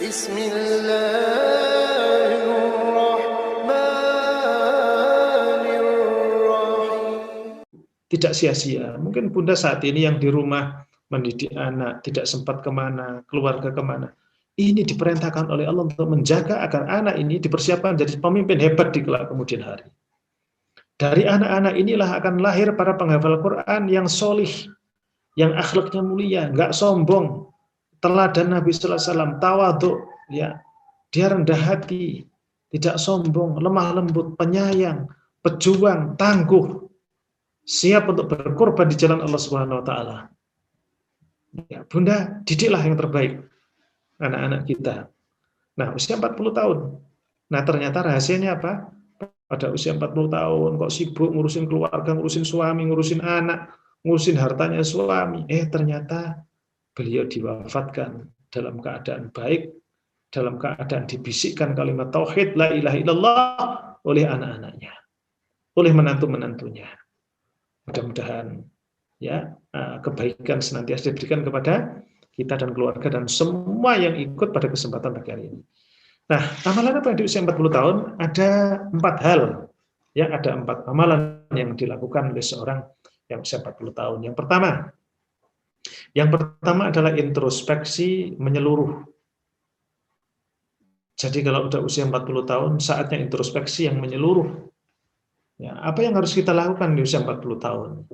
Bismillahirrahmanirrahim. Tidak sia-sia. Mungkin Bunda saat ini yang di rumah mendidik anak, tidak sempat kemana, keluarga kemana. Ini diperintahkan oleh Allah untuk menjaga agar anak ini dipersiapkan jadi pemimpin hebat di kelak kemudian hari. Dari anak-anak inilah akan lahir para penghafal Quran yang solih, yang akhlaknya mulia, nggak sombong, teladan Nabi Sallallahu Alaihi Wasallam, tawadhu, ya, dia rendah hati, tidak sombong, lemah lembut, penyayang, pejuang, tangguh, siap untuk berkorban di jalan Allah Subhanahu Wa Taala. Ya, Bunda, didiklah yang terbaik anak-anak kita. Nah, usia 40 tahun. Nah, ternyata rahasianya apa? Pada usia 40 tahun kok sibuk ngurusin keluarga, ngurusin suami, ngurusin anak, ngurusin hartanya suami. Ternyata beliau diwafatkan dalam keadaan baik, dalam keadaan dibisikkan kalimat tauhid la ilaha illallah oleh anak-anaknya, oleh menantu-menantunya. Mudah-mudahan ya kebaikan senantiasa diberikan kepada kita dan keluarga dan semua yang ikut pada kesempatan pagi hari ini. Nah, amalan apa di usia 40 tahun? Ada 4 hal. Ya, ada 4 amalan yang dilakukan oleh seorang yang usia 40 tahun. Yang pertama adalah introspeksi menyeluruh. Jadi kalau udah usia 40 tahun, saatnya introspeksi yang menyeluruh. Ya, apa yang harus kita lakukan di usia 40 tahun?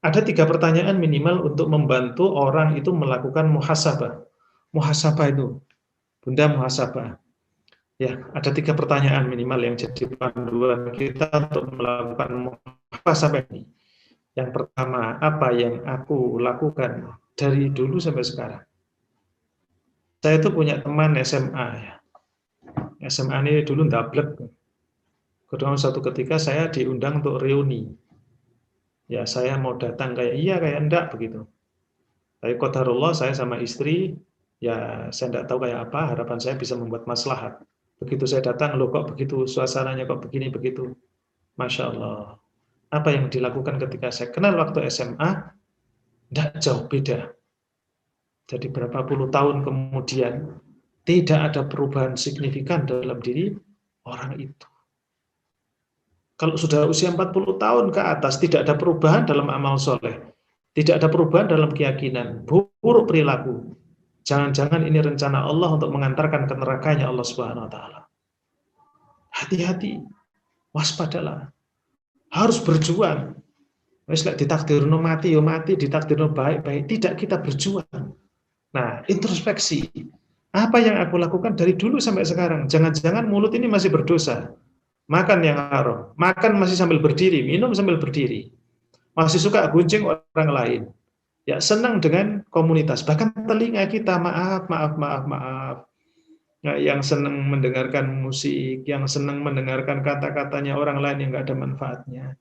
Ada 3 pertanyaan minimal untuk membantu orang itu melakukan muhasabah. Muhasabah itu, Bunda muhasabah. Ya, ada 3 pertanyaan minimal yang jadi panduan kita untuk melakukan muhasabah ini. Yang pertama, apa yang aku lakukan dari dulu sampai sekarang? Saya itu punya teman SMA ya. SMA ini dulu ndablek. Kedua satu ketika saya diundang untuk reuni. Ya, saya mau datang kayak iya kayak enggak begitu. Tapi qadarullah saya sama istri, ya saya enggak tahu kayak apa, harapan saya bisa membuat maslahat. Begitu saya datang, loh kok begitu, suasananya kok begini begitu. Masya Allah. Apa yang dilakukan ketika saya kenal waktu SMA, enggak jauh beda. Jadi berapa puluh tahun kemudian, tidak ada perubahan signifikan dalam diri orang itu. Kalau sudah usia 40 tahun ke atas, tidak ada perubahan dalam amal soleh. Tidak ada perubahan dalam keyakinan. Buruk perilaku. Jangan-jangan ini rencana Allah untuk mengantarkan ke nerakanya Allah Subhanahu Wa Taala. Hati-hati. Waspadalah. Harus berjuang. Misalnya ditakdirno mati, ya mati. Ditakdirno baik-baik. Tidak, kita berjuang. Nah, introspeksi. Apa yang aku lakukan dari dulu sampai sekarang? Jangan-jangan mulut ini masih berdosa. Makan yang haram, makan masih sambil berdiri, minum sambil berdiri, masih suka gunjing orang lain, ya senang dengan komunitas, bahkan telinga kita maaf, ya, yang senang mendengarkan musik, yang senang mendengarkan kata-katanya orang lain yang nggak ada manfaatnya,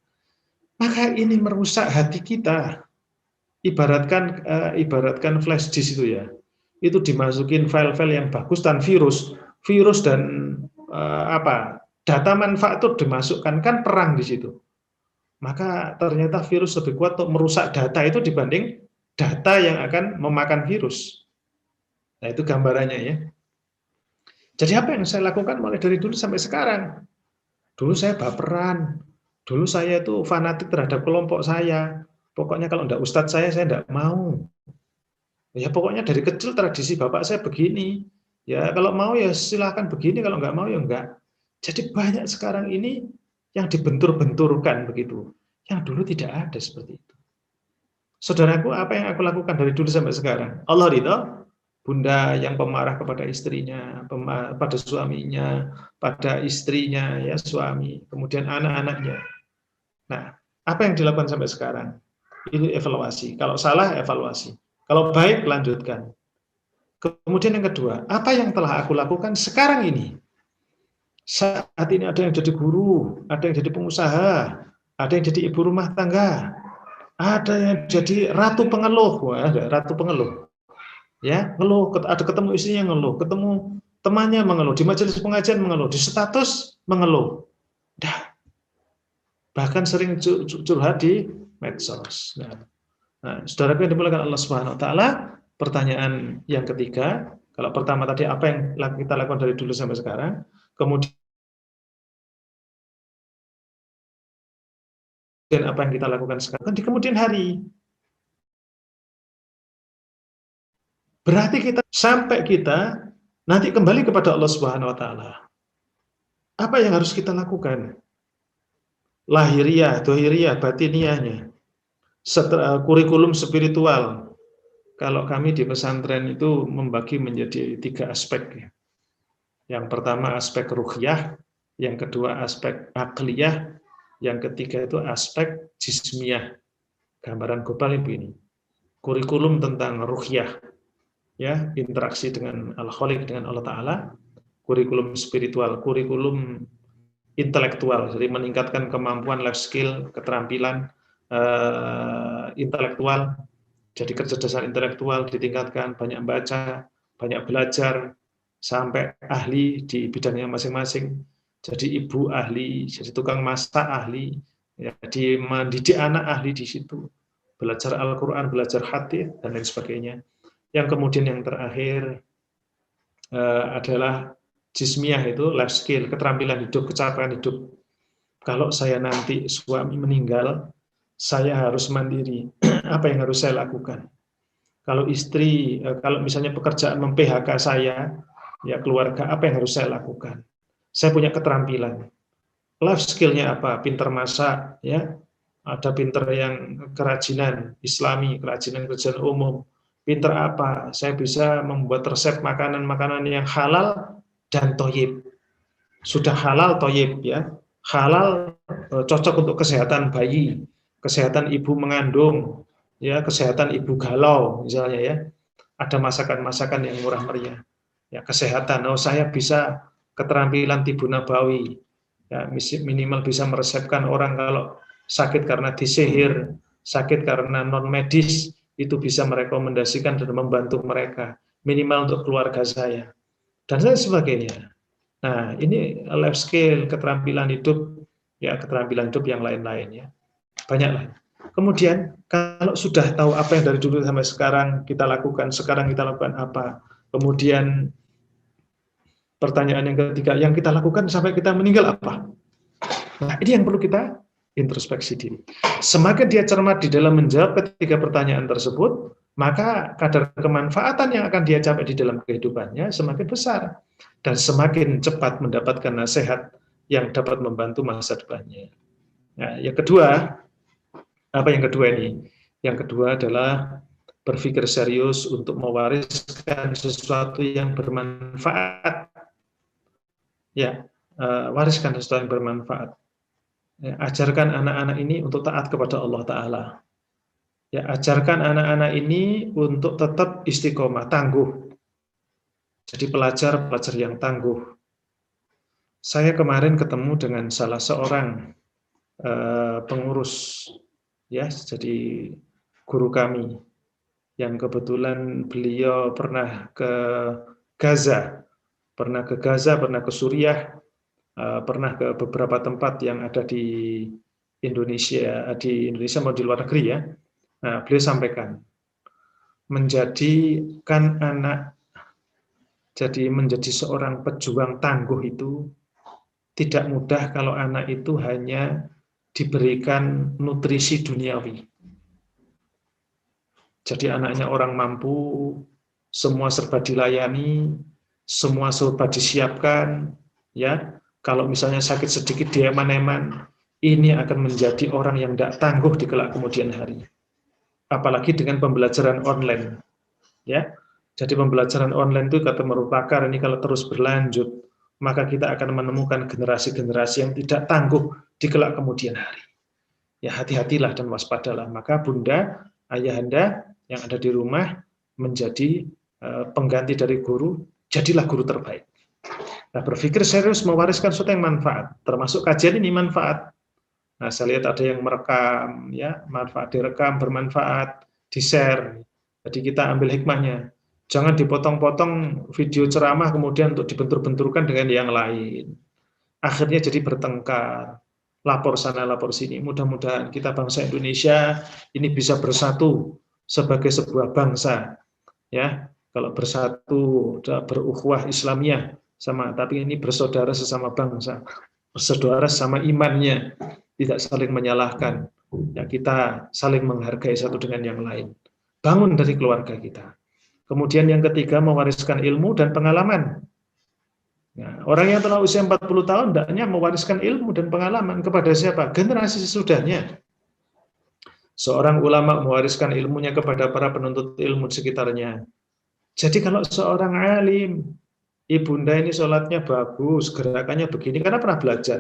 maka ini merusak hati kita. Ibaratkan flash disk itu ya, itu dimasukin file-file yang bagus dan virus dan data manfaat itu dimasukkan, kan perang di situ. Maka ternyata virus lebih kuat untuk merusak data itu dibanding data yang akan memakan virus. Nah, itu gambarannya ya. Jadi apa yang saya lakukan mulai dari dulu sampai sekarang? Dulu saya baperan. Dulu saya itu fanatik terhadap kelompok saya. Pokoknya kalau enggak ustadz saya enggak mau. Ya pokoknya dari kecil tradisi bapak saya begini. Ya kalau mau ya silahkan begini, kalau enggak mau ya enggak. Jadi banyak sekarang ini yang dibentur-benturkan begitu. Yang dulu tidak ada seperti itu. Saudaraku, apa yang aku lakukan dari dulu sampai sekarang? Allah ridha, Bunda yang pemarah kepada istrinya, pada suaminya, pada istrinya, ya suami, kemudian anak-anaknya. Nah, apa yang dilakukan sampai sekarang? Itu evaluasi. Kalau salah, evaluasi. Kalau baik, lanjutkan. Kemudian yang kedua, apa yang telah aku lakukan sekarang ini? Saat ini ada yang jadi guru, ada yang jadi pengusaha, ada yang jadi ibu rumah tangga, ada yang jadi ratu pengeluh, ratu pengeluh. Ya, ngeluh, ada ketemu istrinya ngeluh, ketemu temannya mengeluh, di majelis pengajian mengeluh, di status mengeluh. Bahkan sering curhat di medsos. Nah, saudaraku yang dimuliakan Allah Subhanahu Wa Taala, pertanyaan yang ketiga, Kalau pertama tadi apa yang kita lakukan dari dulu sampai sekarang, kemudian apa yang kita lakukan sekarang di kemudian hari. Berarti kita sampai kita nanti kembali kepada Allah Subhanahu wa taala. Apa yang harus kita lakukan? Lahiriah, dohiriah, batiniahnya. Kurikulum spiritual. Kalau kami di pesantren itu membagi menjadi 3 aspek. Yang pertama aspek ruhiyah, yang kedua aspek akliyah, yang ketiga itu aspek jismiyah. Gambaran global Ibu ini. Kurikulum tentang ruhiyah, ya, interaksi dengan Al-Khaliq, dengan Allah Ta'ala. Kurikulum spiritual, kurikulum intelektual, jadi meningkatkan kemampuan, life skill, keterampilan intelektual, jadi kecerdasan intelektual ditingkatkan, banyak baca, banyak belajar, sampai ahli di bidangnya masing-masing, jadi ibu ahli, jadi tukang masak ahli, ya, mendidik anak ahli di situ, belajar Al-Quran, belajar hadis, dan lain sebagainya. Yang kemudian yang terakhir adalah jismiyah, itu life skill, keterampilan hidup, kecapaian hidup. Kalau saya nanti suami meninggal, saya harus mandiri. Apa yang harus saya lakukan? Kalau istri, kalau misalnya pekerjaan mem-PHK saya, ya keluarga, apa yang harus saya lakukan? Saya punya keterampilan. Life skill-nya apa? Pinter masak, ya. Ada pinter yang kerajinan Islami, kerajinan umum. Pinter apa? Saya bisa membuat resep makanan-makanan yang halal dan toyib. Sudah halal toyib, ya. Halal cocok untuk kesehatan bayi, kesehatan ibu mengandung, ya, kesehatan ibu galau misalnya, ya. Ada masakan-masakan yang murah meriah. Ya, kesehatan. Oh, saya bisa keterampilan tibu nabawi. Ya, minimal bisa meresepkan orang kalau sakit karena disihir, sakit karena non medis, itu bisa merekomendasikan dan membantu mereka, minimal untuk keluarga saya dan lain sebagainya. Nah, ini life skill, keterampilan hidup, ya, keterampilan hidup yang lain-lain, ya. Banyaklah. Kemudian kalau sudah tahu apa yang dari dulu sampai sekarang kita lakukan apa? Kemudian pertanyaan yang ketiga, yang kita lakukan sampai kita meninggal apa? Nah, ini yang perlu kita introspeksi diri. Semakin dia cermat di dalam menjawab ketiga pertanyaan tersebut, maka kadar kemanfaatan yang akan dia capai di dalam kehidupannya semakin besar dan semakin cepat mendapatkan nasihat yang dapat membantu masa depannya. Nah, yang kedua, apa yang kedua ini? Yang kedua adalah berpikir serius untuk mewariskan sesuatu yang bermanfaat. Ya, wariskan sesuatu yang bermanfaat. Ya, ajarkan anak-anak ini untuk taat kepada Allah Ta'ala. Ya, ajarkan anak-anak ini untuk tetap istiqomah, tangguh. Jadi pelajar-pelajar yang tangguh. Saya kemarin ketemu dengan salah seorang pengurus, ya, jadi guru kami, yang kebetulan beliau pernah ke Gaza, pernah ke Suriah, pernah ke beberapa tempat yang ada di Indonesia mau di luar negeri, ya. Nah, beliau sampaikan, menjadikan anak jadi menjadi seorang pejuang tangguh itu tidak mudah kalau anak itu hanya diberikan nutrisi duniawi. Jadi anaknya orang mampu, semua serba dilayani, semua serba disiapkan, ya. Kalau misalnya sakit sedikit dia eman-eman, ini akan menjadi orang yang tidak tangguh di kelak kemudian hari. Apalagi dengan pembelajaran online, ya. Jadi pembelajaran online itu kata merupakan ini kalau terus berlanjut, maka kita akan menemukan generasi-generasi yang tidak tangguh di kelak kemudian hari. Ya, hati-hatilah dan waspadalah. Maka bunda, ayahanda yang ada di rumah menjadi pengganti dari guru, jadilah guru terbaik. Nah, berpikir serius mewariskan sesuatu yang manfaat, termasuk kajian ini manfaat. Nah, saya lihat ada yang merekam, ya, manfaat direkam, bermanfaat, di-share. Jadi kita ambil hikmahnya. Jangan dipotong-potong video ceramah kemudian untuk dibentur-benturkan dengan yang lain. Akhirnya jadi bertengkar. Lapor sana, lapor sini. Mudah-mudahan kita bangsa Indonesia ini bisa bersatu sebagai sebuah bangsa, ya. Kalau bersatu, berukhuwah Islamiyah sama, tapi ini bersaudara sesama bangsa, bersaudara sama imannya, tidak saling menyalahkan. Ya, kita saling menghargai satu dengan yang lain. Bangun dari keluarga kita. Kemudian yang ketiga, mewariskan ilmu dan pengalaman. Nah, orang yang telah usia 40 tahun hendaknya mewariskan ilmu dan pengalaman kepada siapa? Generasi sesudahnya. Seorang ulama mewariskan ilmunya kepada para penuntut ilmu di sekitarnya. Jadi kalau seorang alim, ibunda ini sholatnya bagus, gerakannya begini, karena pernah belajar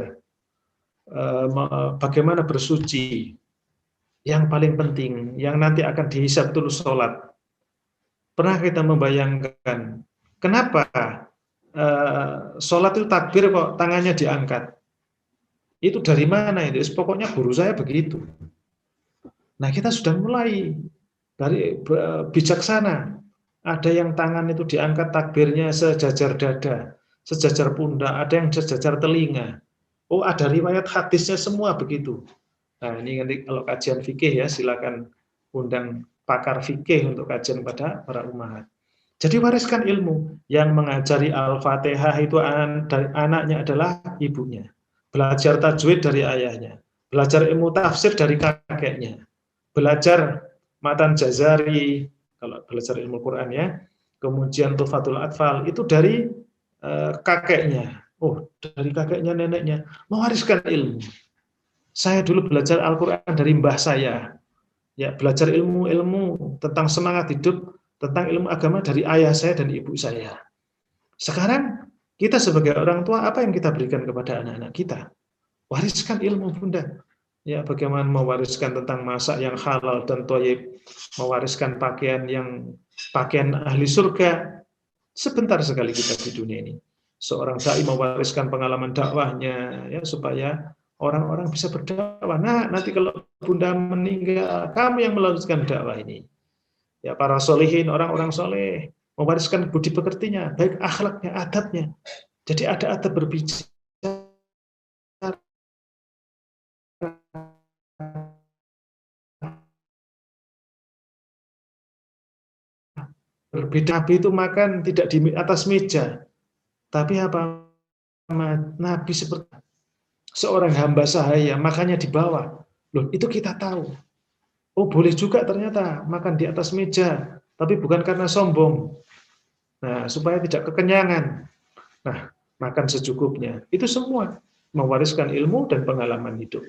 bagaimana bersuci. Yang paling penting, yang nanti akan dihisab tulus sholat. Pernah kita membayangkan, kenapa sholat itu takbir kok tangannya diangkat? Itu dari mana itu? Pokoknya guru saya begitu. Nah, kita sudah mulai dari bijaksana. Ada yang tangan itu diangkat takbirnya sejajar dada, sejajar pundak, ada yang sejajar telinga. Oh, ada riwayat hadisnya semua begitu. Nah, ini nanti kalau kajian fikih ya, silakan undang pakar fikih untuk kajian pada para umat. Jadi wariskan ilmu. Yang mengajari Al-Fatihah itu anaknya adalah ibunya. Belajar tajwid dari ayahnya. Belajar ilmu tafsir dari kakeknya. Belajar matan jazari, kalau belajar ilmu Quran ya. Kemudian Tufatul Atfal, itu dari kakeknya. Oh, dari kakeknya, neneknya. Mewariskan ilmu. Saya dulu belajar Al-Quran dari mbah saya. Ya, belajar ilmu-ilmu tentang semangat hidup, tentang ilmu agama dari ayah saya dan ibu saya. Sekarang kita sebagai orang tua, apa yang kita berikan kepada anak-anak kita? Wariskan ilmu, Bunda. Ya, bagaimana mewariskan tentang masak yang halal dan thayyib, mewariskan pakaian ahli surga. Sebentar sekali kita di dunia ini. Seorang dai mewariskan pengalaman dakwahnya ya, supaya orang-orang bisa berdakwah. Nah, nanti kalau Bunda meninggal, kamu yang melanjutkan dakwah ini. Ya, para solihin, orang-orang soleh, mewariskan budi pekertinya, baik akhlaknya, adabnya. Jadi ada adab berbicara. Berbeda, Nabi itu makan tidak di atas meja. Tapi apa? Nabi seperti seorang hamba sahaya, makannya di bawah. Loh, itu kita tahu. Oh, boleh juga ternyata makan di atas meja, tapi bukan karena sombong. Nah, supaya tidak kekenyangan. Nah, makan secukupnya. Itu semua mewariskan ilmu dan pengalaman hidup.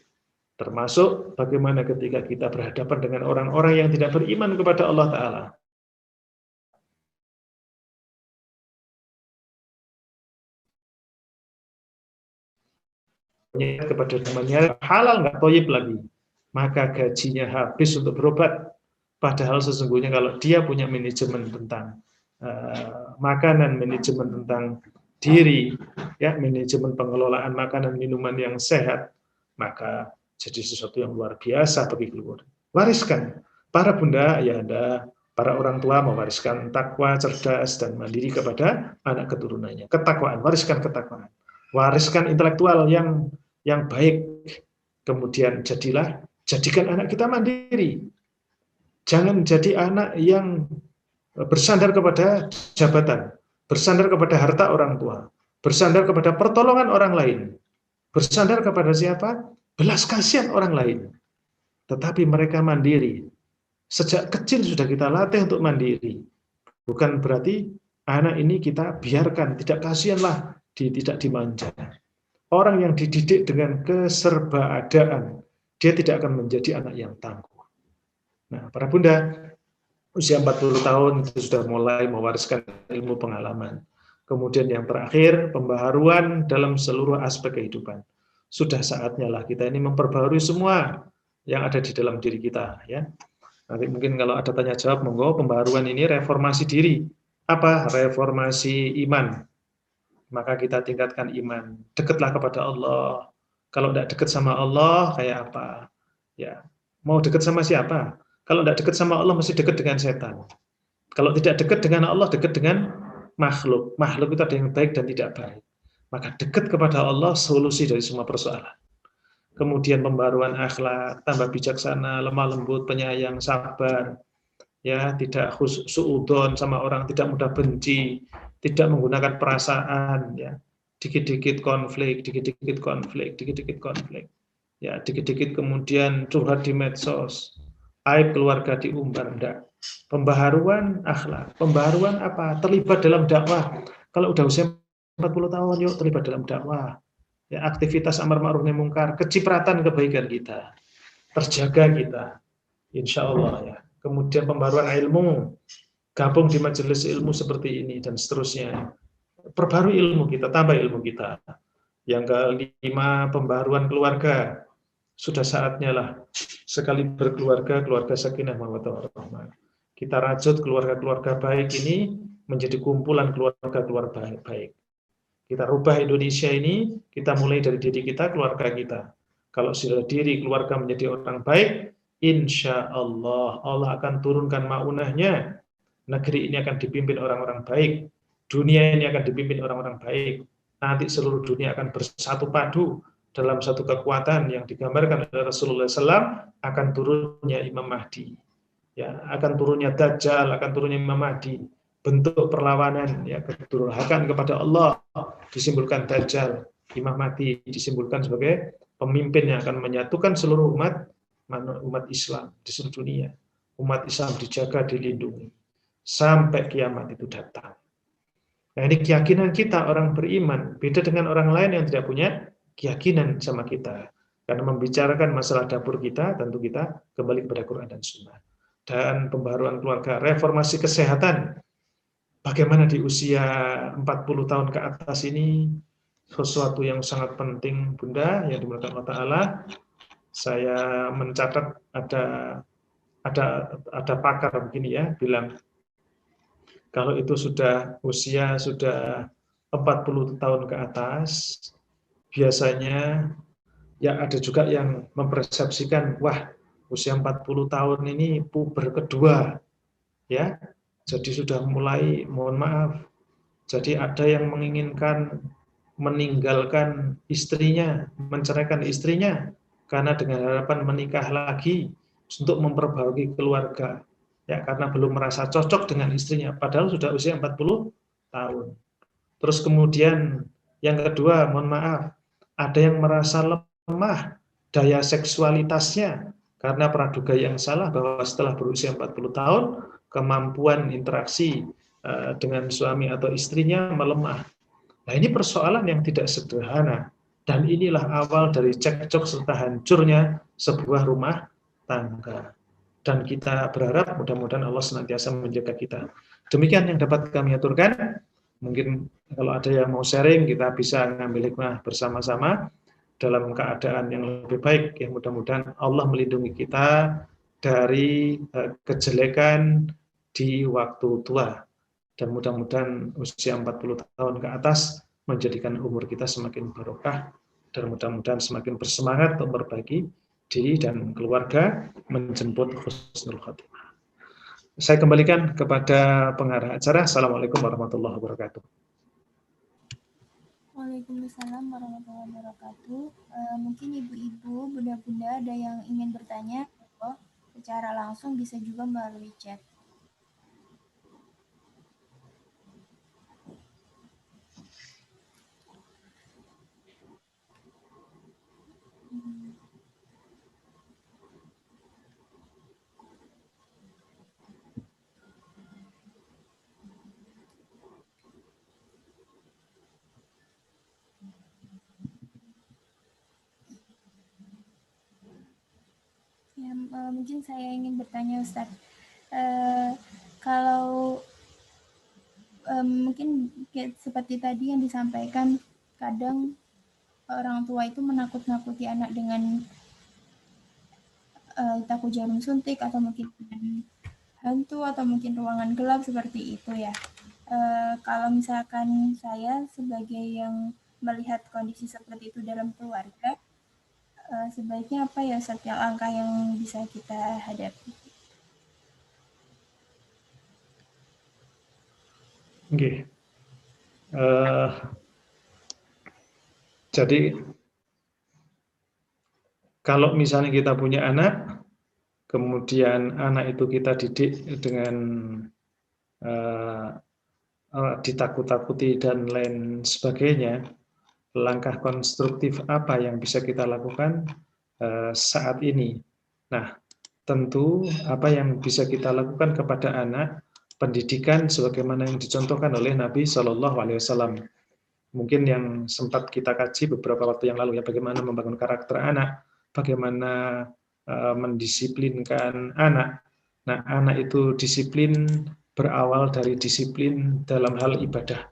Termasuk bagaimana ketika kita berhadapan dengan orang-orang yang tidak beriman kepada Allah Ta'ala. Kepada temannya, halal nggak thayyib lagi. Maka gajinya habis untuk berobat. Padahal sesungguhnya kalau dia punya manajemen tentang makanan, manajemen tentang diri, ya, manajemen pengelolaan makanan minuman yang sehat, maka jadi sesuatu yang luar biasa bagi keluarga. Wariskan. Para bunda, ya Anda, para orang tua mewariskan takwa, cerdas, dan mandiri kepada anak keturunannya. Ketakwaan, wariskan ketakwaan. Wariskan intelektual yang baik. Kemudian jadikan anak kita mandiri. Jangan jadi anak yang bersandar kepada jabatan, bersandar kepada harta orang tua, bersandar kepada pertolongan orang lain, bersandar kepada siapa? Belas kasihan orang lain. Tetapi mereka mandiri. Sejak kecil sudah kita latih untuk mandiri. Bukan berarti anak ini kita biarkan, tidak kasihanlah, tidak dimanja. Orang yang dididik dengan keserbaadaan, dia tidak akan menjadi anak yang tangguh. Nah, para bunda, usia 40 tahun itu sudah mulai mewariskan ilmu pengalaman. Kemudian yang terakhir, pembaharuan dalam seluruh aspek kehidupan. Sudah saatnya lah kita ini memperbaharui semua yang ada di dalam diri kita. Ya. Nanti mungkin kalau ada tanya jawab, monggo. Pembaharuan ini reformasi diri. Apa? Reformasi iman. Maka kita tingkatkan iman. Dekatlah kepada Allah. Kalau tidak dekat sama Allah, kayak apa? Ya, mau dekat sama siapa? Kalau tidak dekat sama Allah, mesti dekat dengan setan. Kalau tidak dekat dengan Allah, dekat dengan makhluk. Makhluk itu ada yang baik dan tidak baik. Maka dekat kepada Allah, solusi dari semua persoalan. Kemudian pembaruan akhlak, tambah bijaksana, lemah lembut, penyayang, sabar. ya, tidak suudon sama orang, tidak mudah benci, tidak menggunakan perasaan, ya, dikit-dikit konflik, dikit-dikit konflik, dikit-dikit konflik, ya, dikit-dikit kemudian curhat di medsos, aib keluarga diumbar, enggak. Pembaharuan akhlak, pembaharuan apa? Terlibat dalam dakwah. Kalau udah usia 40 tahun, yuk terlibat dalam dakwah. Ya, aktivitas amar ma'ruf nahi mungkar, kecipratan kebaikan kita, terjaga kita, insya Allah, ya. Kemudian pembaruan ilmu, gabung di majelis ilmu seperti ini dan seterusnya. Perbarui ilmu kita, tambah ilmu kita. Yang kelima, pembaruan keluarga. Sudah saatnya lah sekali berkeluarga, keluarga sakinah mawaddah warahmah. Kita rajut keluarga-keluarga baik ini menjadi kumpulan keluarga-keluarga baik. Kita rubah Indonesia ini, kita mulai dari diri kita, keluarga kita. Kalau sudah diri keluarga menjadi orang baik, insya Allah Allah akan turunkan maunahnya. Negeri ini akan dipimpin orang-orang baik. Dunia ini akan dipimpin orang-orang baik. Nanti seluruh dunia akan bersatu padu dalam satu kekuatan yang digambarkan oleh Rasulullah SAW, akan turunnya Imam Mahdi. Ya, akan turunnya Dajjal, akan turunnya Imam Mahdi. Bentuk perlawanan, ya, kedurhakaan kepada Allah disimbolkan Dajjal. Imam Mahdi disimbolkan sebagai pemimpin yang akan menyatukan seluruh umat Islam di seluruh dunia. Umat Islam dijaga, dilindungi sampai kiamat itu datang. Nah, ini keyakinan kita orang beriman, beda dengan orang lain yang tidak punya keyakinan sama kita. Karena membicarakan masalah dapur kita, tentu kita kembali kepada Quran dan Sunnah. Dan pembaruan keluarga, reformasi kesehatan. Bagaimana di usia 40 tahun ke atas ini, sesuatu yang sangat penting, Bunda, yang dimuliakan Allah Ta'ala. Saya mencatat ada pakar begini ya, bilang, kalau itu sudah usia sudah 40 tahun ke atas, biasanya ya ada juga yang mempersepsikan, wah, usia 40 tahun ini puber kedua, ya. Jadi sudah mulai, mohon maaf, jadi ada yang menginginkan meninggalkan istrinya, menceraikan istrinya, karena dengan harapan menikah lagi untuk memperbaiki keluarga. Ya, karena belum merasa cocok dengan istrinya, padahal sudah usia 40 tahun. Terus kemudian yang kedua, mohon maaf, ada yang merasa lemah daya seksualitasnya karena praduga yang salah bahwa setelah berusia 40 tahun, kemampuan interaksi dengan suami atau istrinya melemah. Nah, ini persoalan yang tidak sederhana. Dan inilah awal dari cekcok serta hancurnya sebuah rumah tangga. Dan kita berharap mudah-mudahan Allah senantiasa menjaga kita. Demikian yang dapat kami aturkan. Mungkin kalau ada yang mau sharing, kita bisa mengambil hikmah bersama-sama dalam keadaan yang lebih baik. Ya, mudah-mudahan Allah melindungi kita dari kejelekan di waktu tua. Dan mudah-mudahan usia 40 tahun ke atas menjadikan umur kita semakin barokah dan mudah-mudahan semakin bersemangat untuk memperbaiki diri dan keluarga menjemput husnul khotimah. Saya kembalikan kepada pengarah acara. Assalamualaikum warahmatullahi wabarakatuh. Waalaikumsalam warahmatullahi wabarakatuh. Mungkin ibu-ibu, bunda-bunda ada yang ingin bertanya secara langsung, bisa juga melalui chat. Ya, mungkin saya ingin bertanya, Ustaz. Kalau mungkin seperti tadi yang disampaikan, kadang orang tua itu menakut-nakuti anak dengan takut jarum suntik atau mungkin hantu atau mungkin ruangan gelap seperti itu ya. Kalau misalkan saya sebagai yang melihat kondisi seperti itu dalam keluarga, sebaiknya apa ya setiap langkah yang bisa kita hadapi? Oke. Jadi kalau misalnya kita punya anak, kemudian anak itu kita didik dengan ditakut-takuti dan lain sebagainya, langkah konstruktif apa yang bisa kita lakukan saat ini. Nah, tentu apa yang bisa kita lakukan kepada anak, pendidikan sebagaimana yang dicontohkan oleh Nabi Shallallahu Alaihi Wasallam. Mungkin yang sempat kita kaji beberapa waktu yang lalu ya, bagaimana membangun karakter anak, bagaimana mendisiplinkan anak. Nah, anak itu disiplin berawal dari disiplin dalam hal ibadah.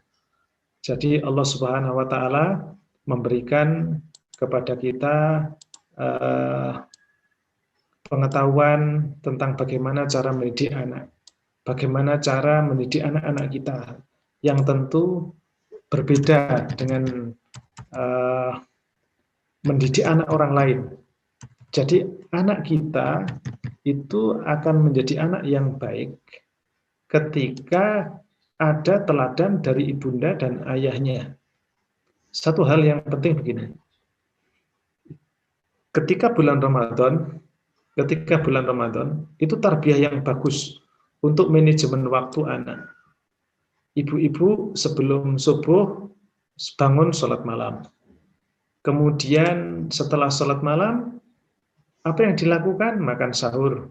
Jadi Allah Subhanahu wa taala memberikan kepada kita pengetahuan tentang bagaimana cara mendidik anak. Bagaimana cara mendidik anak-anak kita yang tentu berbeda dengan mendidik anak orang lain. Jadi anak kita itu akan menjadi anak yang baik ketika ada teladan dari ibunda dan ayahnya. Satu hal yang penting begini, ketika bulan Ramadan itu tarbiyah yang bagus untuk manajemen waktu anak. Ibu-ibu sebelum subuh bangun sholat malam. Kemudian setelah sholat malam, apa yang dilakukan? Makan sahur,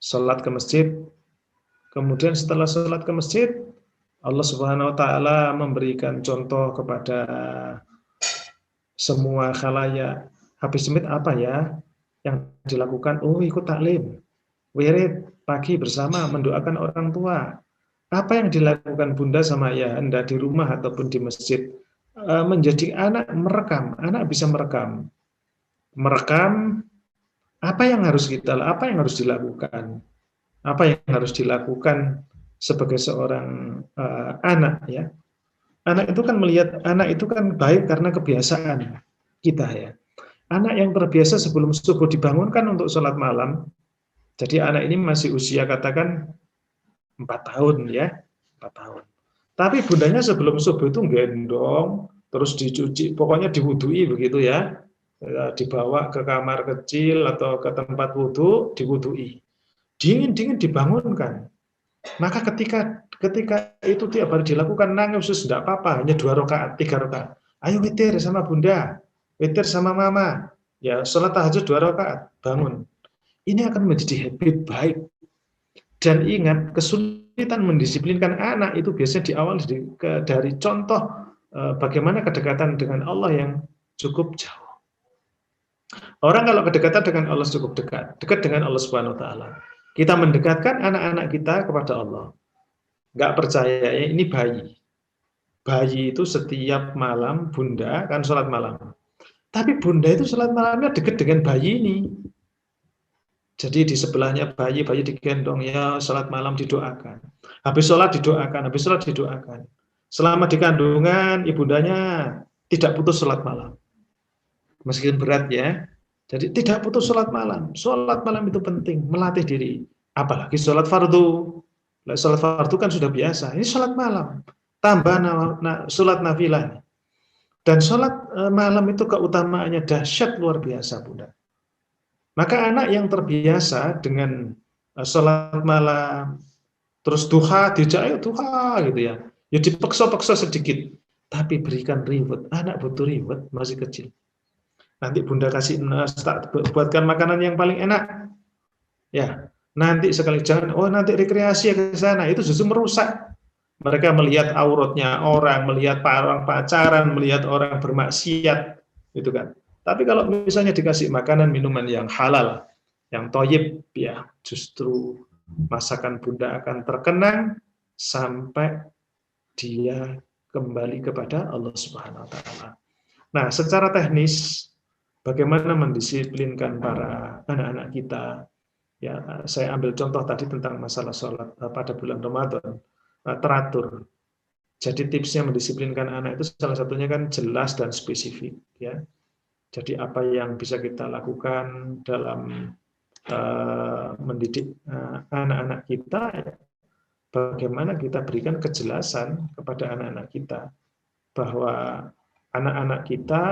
sholat ke masjid. Kemudian setelah sholat ke masjid, Allah Subhanahu wa taala memberikan contoh kepada semua khalayak. Habis semit apa ya yang dilakukan? Oh, ikut taklim, wirid pagi bersama, mendoakan orang tua. Apa yang dilakukan bunda sama ayah anda di rumah ataupun di masjid? Menjadi anak merekam, anak bisa merekam apa yang harus dilakukan, apa yang harus dilakukan sebagai seorang anak ya. Anak itu kan baik karena kebiasaan kita ya. Anak yang terbiasa sebelum subuh dibangunkan untuk sholat malam, jadi anak ini masih usia katakan 4 tahun ya, 4 tahun. Tapi bundanya sebelum subuh itu gendong, terus dicuci, pokoknya diwudui begitu ya, dibawa ke kamar kecil atau ke tempat wudhu, diwudui. Dingin-dingin dibangunkan. Maka ketika itu tiap hari dilakukan, nangis tidak apa-apa, hanya 2 rakaat, 3 rakaat. Ayo witir sama bunda, witir sama mama, ya sholat tahajud 2 rakaat, bangun. Ini akan menjadi habit baik. Dan ingat, kesulitan mendisiplinkan anak itu biasanya diawali dari contoh bagaimana kedekatan dengan Allah yang cukup jauh. Orang kalau kedekatan dengan Allah cukup dekat dengan Allah Subhanahu wa taala. Kita mendekatkan anak-anak kita kepada Allah. Nggak percaya, ya, ini bayi. Bayi itu setiap malam bunda kan sholat malam. Tapi bunda itu sholat malamnya dekat dengan bayi ini. Jadi di sebelahnya bayi digendong, ya sholat malam didoakan. Habis sholat didoakan. Selama di kandungan, ibundanya tidak putus sholat malam. Meskipun berat ya. Jadi tidak putus sholat malam. Sholat malam itu penting, melatih diri. Apalagi sholat fardu. Sholat fardu kan sudah biasa. Ini sholat malam. Tambah sholat nafilah. Dan sholat malam itu keutamaannya dahsyat luar biasa, Bunda. Maka anak yang terbiasa dengan sholat malam, terus duha, dijak ayo duha gitu ya. Ya dipaksa-paksa sedikit, tapi berikan reward. Anak butuh reward, masih kecil. Nanti bunda kasih buatkan makanan yang paling enak. Ya, nanti sekali jangan, oh nanti rekreasi ke sana, itu justru merusak. Mereka melihat auratnya orang, melihat orang pacaran, melihat orang bermaksiat, gitu kan. Tapi kalau misalnya dikasih makanan minuman yang halal, yang thayyib, ya justru masakan bunda akan terkenang sampai dia kembali kepada Allah Subhanahu wa taala. Nah, secara teknis bagaimana mendisiplinkan para anak-anak kita? Ya, saya ambil contoh tadi tentang masalah sholat pada bulan Ramadan, teratur. Jadi tipsnya mendisiplinkan anak itu salah satunya kan jelas dan spesifik, ya. Jadi apa yang bisa kita lakukan dalam mendidik anak-anak kita, bagaimana kita berikan kejelasan kepada anak-anak kita bahwa anak-anak kita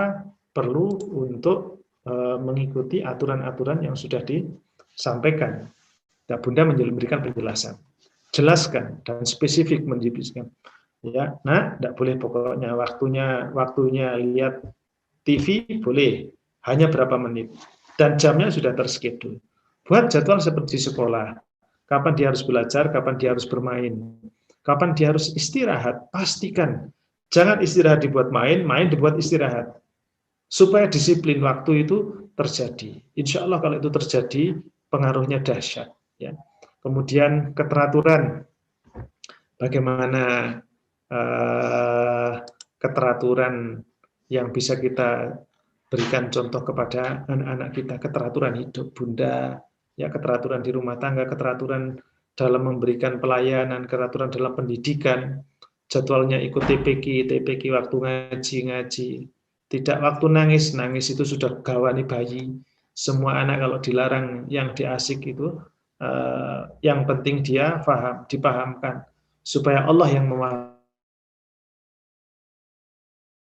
perlu untuk mengikuti aturan-aturan yang sudah sampaikan. Nah, Bunda memberikan penjelasan, jelaskan dan spesifik menjelaskan. Ya, nah, tidak boleh pokoknya waktunya lihat TV boleh hanya berapa menit dan jamnya sudah terschedule. Buat jadwal seperti sekolah, kapan dia harus belajar, kapan dia harus bermain, kapan dia harus istirahat. Pastikan jangan istirahat dibuat main, main dibuat istirahat. Supaya disiplin waktu itu terjadi. Insya Allah kalau itu terjadi, pengaruhnya dahsyat. Ya. Kemudian keteraturan, bagaimana keteraturan yang bisa kita berikan contoh kepada anak-anak kita, keteraturan hidup Bunda, ya keteraturan di rumah tangga, keteraturan dalam memberikan pelayanan, keteraturan dalam pendidikan, jadwalnya ikut TPQ waktu ngaji, tidak waktu nangis itu sudah gawani bayi. Semua anak kalau dilarang yang diasik itu, yang penting dia dipahamkan supaya Allah yang